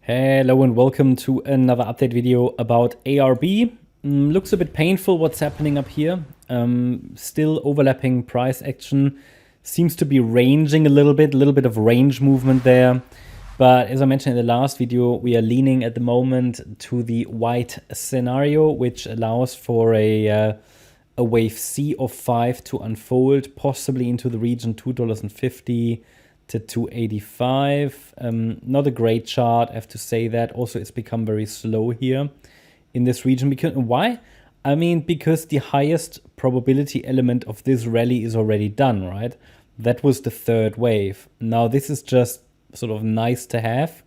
Hello and welcome to another update video about ARB. Looks a bit painful what's happening up here. Still overlapping price action. Seems to be ranging a little bit of range movement there. But as I mentioned in the last video, we are leaning at the moment to the white scenario, which allows for a wave C of 5 to unfold, possibly into the region $2.50 to 285. Not a great chart, I have to say that. Also, it's become very slow here in this region. Because why? I mean, because the highest probability element of this rally is already done, right? That was the third wave. Now, this is just sort of nice to have.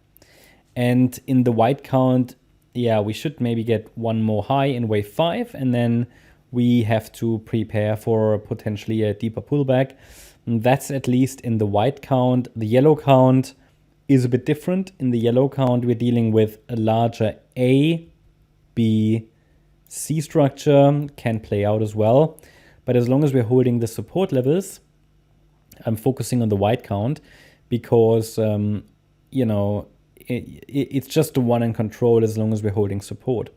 And in the white count, yeah, we should maybe get one more high in wave 5, and then we have to prepare for potentially a deeper pullback. That's at least in the white count. The yellow count is a bit different. In the yellow count, we're dealing with a larger A, B, C structure. Can play out as well. But as long as we're holding the support levels, I'm focusing on the white count because, you know, it's just the one in control as long as we're holding support.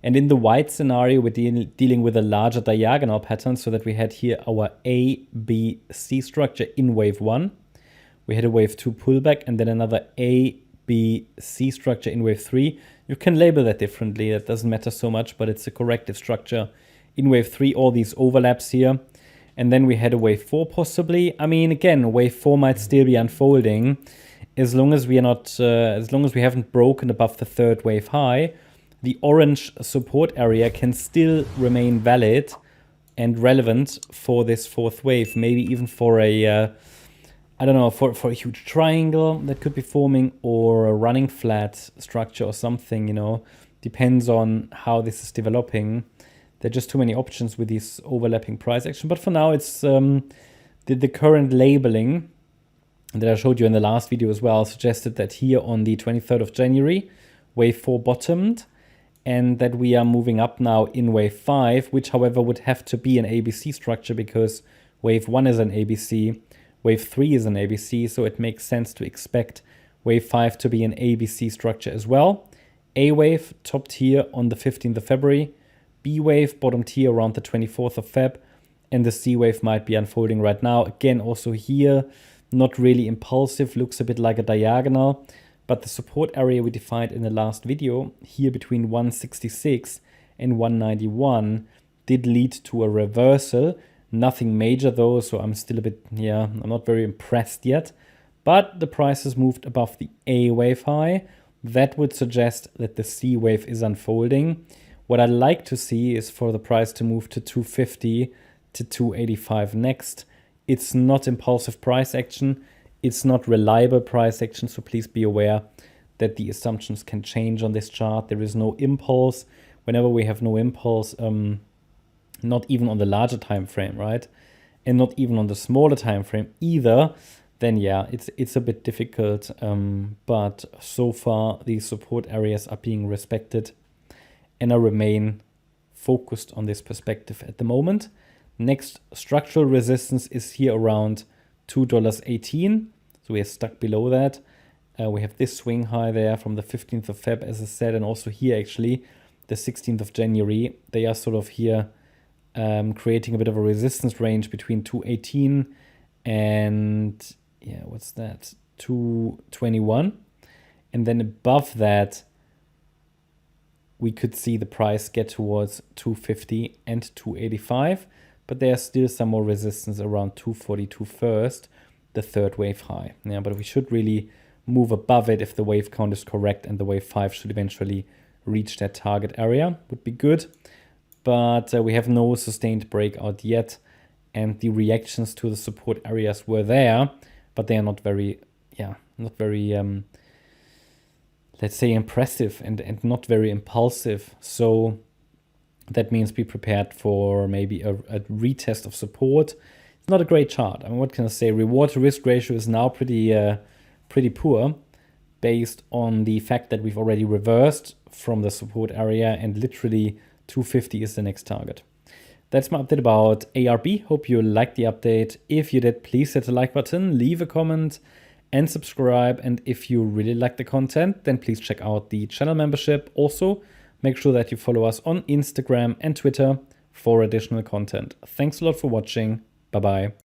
And in the white scenario, we're dealing with a larger diagonal pattern, so that we had here our A, B, C structure in wave 1. We had a wave 2 pullback and then another A, B, C structure in wave 3. You can label that differently. That doesn't matter so much, but it's a corrective structure. In wave 3, all these overlaps here. And then we had a wave 4 possibly. I mean, again, wave 4 might still be unfolding as long as we are not, as long as we haven't broken above the third wave high. The orange support area can still remain valid and relevant for this fourth wave. Maybe even for a, I don't know, for a huge triangle that could be forming, or a running flat structure or something, you know. Depends on how this is developing. There are just too many options with these overlapping price action. But for now, it's the current labeling that I showed you in the last video as well suggested that here on the 23rd of January, wave 4 bottomed, and that we are moving up now in wave 5, which however would have to be an ABC structure because wave 1 is an ABC, wave 3 is an ABC, so it makes sense to expect wave 5 to be an ABC structure as well. A wave topped here on the 15th of February, B wave bottomed here around the 24th of Feb, and the C wave might be unfolding right now. Again, also here, not really impulsive, looks a bit like a diagonal. But the support area we defined in the last video, here between 166 and 191, did lead to a reversal. Nothing major though, so I'm still a bit, I'm not very impressed yet. But the price has moved above the A wave high. That would suggest that the C wave is unfolding. What I'd like to see is for the price to move to 250 to 285 next. It's not impulsive price action. It's not reliable price action, so please be aware that the assumptions can change on this chart. There is no impulse. Whenever we have no impulse, not even on the larger time frame, right? And not even on the smaller time frame either, then yeah, it's a bit difficult. But so far, these support areas are being respected, and I remain focused on this perspective at the moment. Next structural resistance is here around $2.18, so we are stuck below that. We have this swing high there from the 15th of Feb, as I said, and also here actually the 16th of January. They are sort of here creating a bit of a resistance range between 218 and, yeah, what's that, 221. And then above that, we could see the price get towards 250 and 285. But there's still some more resistance around 242 first, the third wave high. Yeah, but we should really move above it if the wave count is correct, and the wave 5 should eventually reach that target area. Would be good. But we have no sustained breakout yet, and the reactions to the support areas were there, but they are not very, let's say, impressive and not very impulsive. So that means be prepared for maybe a retest of support. It's not a great chart. I mean, what can I say? Reward to risk ratio is now pretty poor, based on the fact that we've already reversed from the support area, and literally 250 is the next target. That's my update about ARB. Hope you liked the update. If you did, please hit the like button, leave a comment, and subscribe. And if you really like the content, then please check out the channel membership. Also, make sure that you follow us on Instagram and Twitter for additional content. Thanks a lot for watching. Bye-bye.